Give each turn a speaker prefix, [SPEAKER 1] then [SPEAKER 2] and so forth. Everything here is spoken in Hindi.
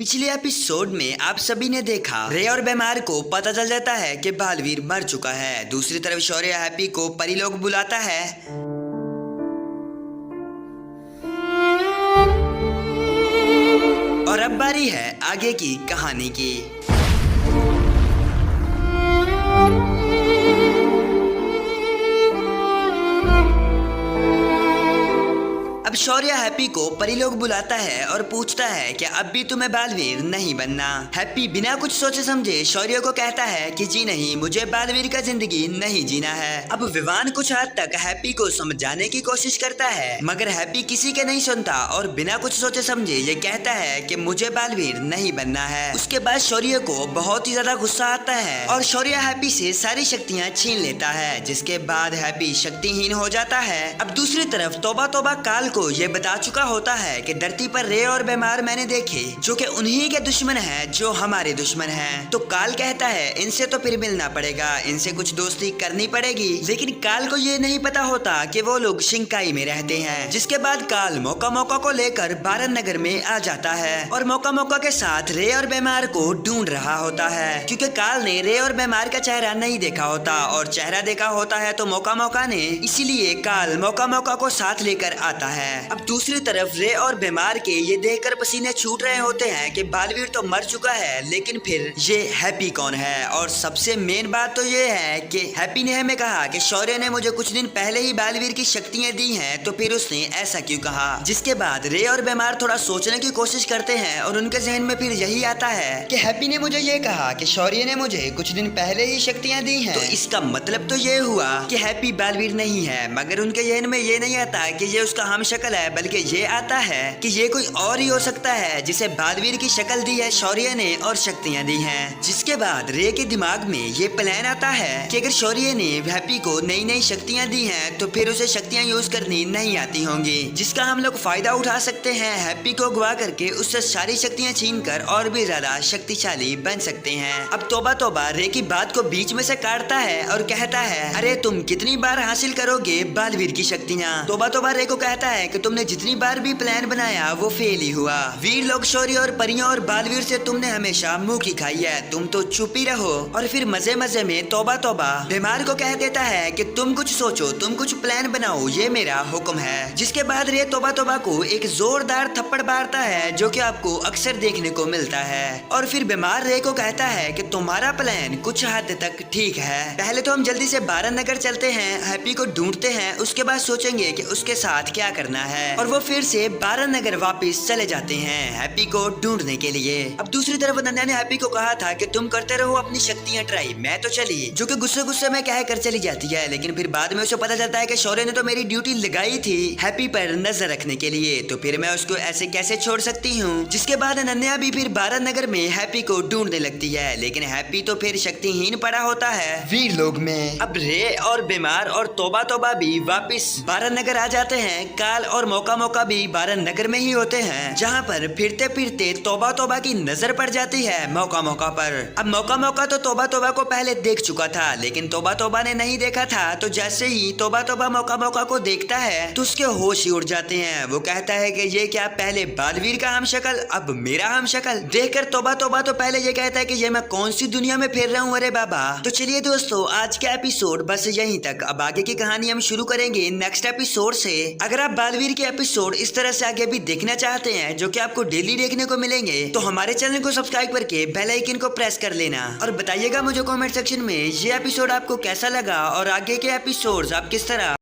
[SPEAKER 1] पिछले एपिसोड में आप सभी ने देखा रे और बेमार को पता चल जाता है कि बालवीर मर चुका है। दूसरी तरफ शौर्य हैप्पी को परी लोग बुलाता है। और अब बारी है आगे की कहानी की। अब शौर्य हैप्पी को परी लोग बुलाता है और पूछता है कि अब भी तुम्हें बालवीर नहीं बनना। हैप्पी बिना कुछ सोचे समझे शौर्य को कहता है कि जी नहीं, मुझे बालवीर का जिंदगी नहीं जीना है। अब विवान कुछ हद तक हैप्पी को समझाने की कोशिश करता है, मगर हैप्पी किसी के नहीं सुनता और बिना कुछ सोचे समझे ये कहता है कि मुझे बालवीर नहीं बनना है। उसके बाद शौर्य को बहुत ही ज्यादा गुस्सा आता है और शौर्य हैप्पी से सारी शक्तियाँ छीन लेता है, जिसके बाद हैप्पी शक्तिहीन हो जाता है। अब दूसरी तरफ तौबा तौबा काल को ये बता चुका होता है कि धरती पर रे और बेमार मैंने देखे जो कि उन्हीं के दुश्मन हैं जो हमारे दुश्मन हैं। तो काल कहता है इनसे तो फिर मिलना पड़ेगा, इनसे कुछ दोस्ती करनी पड़ेगी। लेकिन काल को ये नहीं पता होता कि वो लोग शिंकाई में रहते हैं। जिसके बाद काल मौका मौका को लेकर बारन नगर में आ जाता है और मौका मौका के साथ रे और बेमार को ढूंढ रहा होता है, क्योंकि काल ने रे और बेमार का चेहरा नहीं देखा होता और चेहरा देखा होता है तो मौका मौका ने, इसीलिए काल मौका मौका को साथ लेकर आता है। अब दूसरी तरफ रे और बेमार के ये देखकर पसीने छूट रहे होते हैं कि बालवीर तो मर चुका है, लेकिन फिर ये हैप्पी कौन है। और सबसे मेन बात तो ये है कि हैप्पी ने हमें कहा कि शौर्य ने मुझे कुछ दिन पहले ही बालवीर की शक्तियां दी हैं, तो फिर उसने ऐसा क्यों कहा। जिसके बाद रे और बेमार थोड़ा सोचने की कोशिश करते हैं और उनके जहन में फिर यही आता है कि हैप्पी ने मुझे ये कहा कि शौर्य ने मुझे कुछ दिन पहले ही शक्तियां दी हैं, तो इसका मतलब तो ये हुआ कि हैप्पी बालवीर नहीं है। मगर उनके जहन में ये नहीं आता कि ये उसका हम शक्ल है, बल्कि ये आता है कि ये कोई और ही हो सकता है जिसे बालवीर की शक्ल दी है शौर्य ने और शक्तियां दी हैं। जिसके बाद रे के दिमाग में ये प्लान आता है कि अगर शौर्य ने हैप्पी को नई नई शक्तियां दी हैं तो फिर उसे शक्तियां यूज करनी नहीं आती होंगी, जिसका हम लोग फायदा उठा सकते हैं। हैप्पी को अगवा करके उससे सारी शक्तियां छीन कर और भी ज्यादा शक्तिशाली बन सकते हैं। अब तौबा तौबा रे की बात को बीच में से काटता है और कहता है अरे तुम कितनी बार हासिल करोगे बालवीर की शक्तियां। तौबा तौबा रे को कहता है कि तुमने जितनी बार भी प्लान बनाया वो फेल ही हुआ। वीर लोग शौर्य और परियों और बालवीर से तुमने हमेशा मुंह की खाई है, तुम तो चुप ही रहो। और फिर मजे मजे में तौबा तौबा बेमार को कह देता है कि तुम कुछ सोचो, तुम कुछ प्लान बनाओ, ये मेरा हुक्म है। जिसके बाद रे तौबा तौबा को एक जोरदार थप्पड़ मारता है जो कि आपको अक्सर देखने को मिलता है। और फिर बेमार रे को कहता है कि तुम्हारा प्लान कुछ हद तक ठीक है, पहले तो हम जल्दी से बारन नगर चलते हैं, हैप्पी को ढूंढते हैं, उसके बाद सोचेंगे कि उसके साथ क्या करना है। और वो फिर से बारन नगर वापस चले जाते हैं हैप्पी को ढूंढने के लिए। अब दूसरी तरफ अनन्या ने हैप्पी को कहा था कि तुम करते रहो अपनी शक्तियां ट्राई, मैं तो चली, जो कि गुस्से गुस्से में कह कर चली जाती है। लेकिन फिर बाद में उसे पता चलता है कि शौर्य ने तो मेरी ड्यूटी लगाई थी हैप्पी पर नजर रखने के लिए, तो फिर मैं उसको ऐसे कैसे छोड़ सकती हूँ। जिसके बाद अनन्या भी फिर बारन नगर में हैप्पी को ढूंढने लगती है, लेकिन हैप्पी तो फिर शक्तिहीन पड़ा होता है वीर लोग में। अब रे और बेमार और तौबा तौबा भी वापिस बारन नगर आ जाते हैं। काल और मौका मौका भी बारन नगर में ही होते हैं, जहाँ पर फिरते फिरते तौबा तौबा की नजर पड़ जाती है मौका मौका पर। अब मौका मौका तो तौबा तौबा को पहले देख चुका था, लेकिन तौबा तौबा ने नहीं देखा था। तो जैसे ही तौबा तौबा मौका मौका को देखता है तो उसके होश ही उड़ जाते हैं। वो कहता है कि ये क्या, पहले बालवीर का हम शक्ल अब मेरा हम शक्ल। देखकर तौबा तौबा तो पहले ये कहता है कि ये मैं कौन सी दुनिया में फिर रहा हूँ, अरे बाबा। तो चलिए दोस्तों, आज का एपिसोड बस यहीं तक। अब आगे की कहानी हम शुरू करेंगे नेक्स्ट एपिसोड से। अगर आप बालवीर के एपिसोड इस तरह से आगे भी देखना चाहते हैं जो कि आपको डेली देखने को मिलेंगे, तो हमारे चैनल को सब्सक्राइब करके बेल आइकन को प्रेस कर लेना। और बताइएगा मुझे कमेंट सेक्शन में ये एपिसोड आपको कैसा लगा और आगे के एपिसोड्स आप किस तरह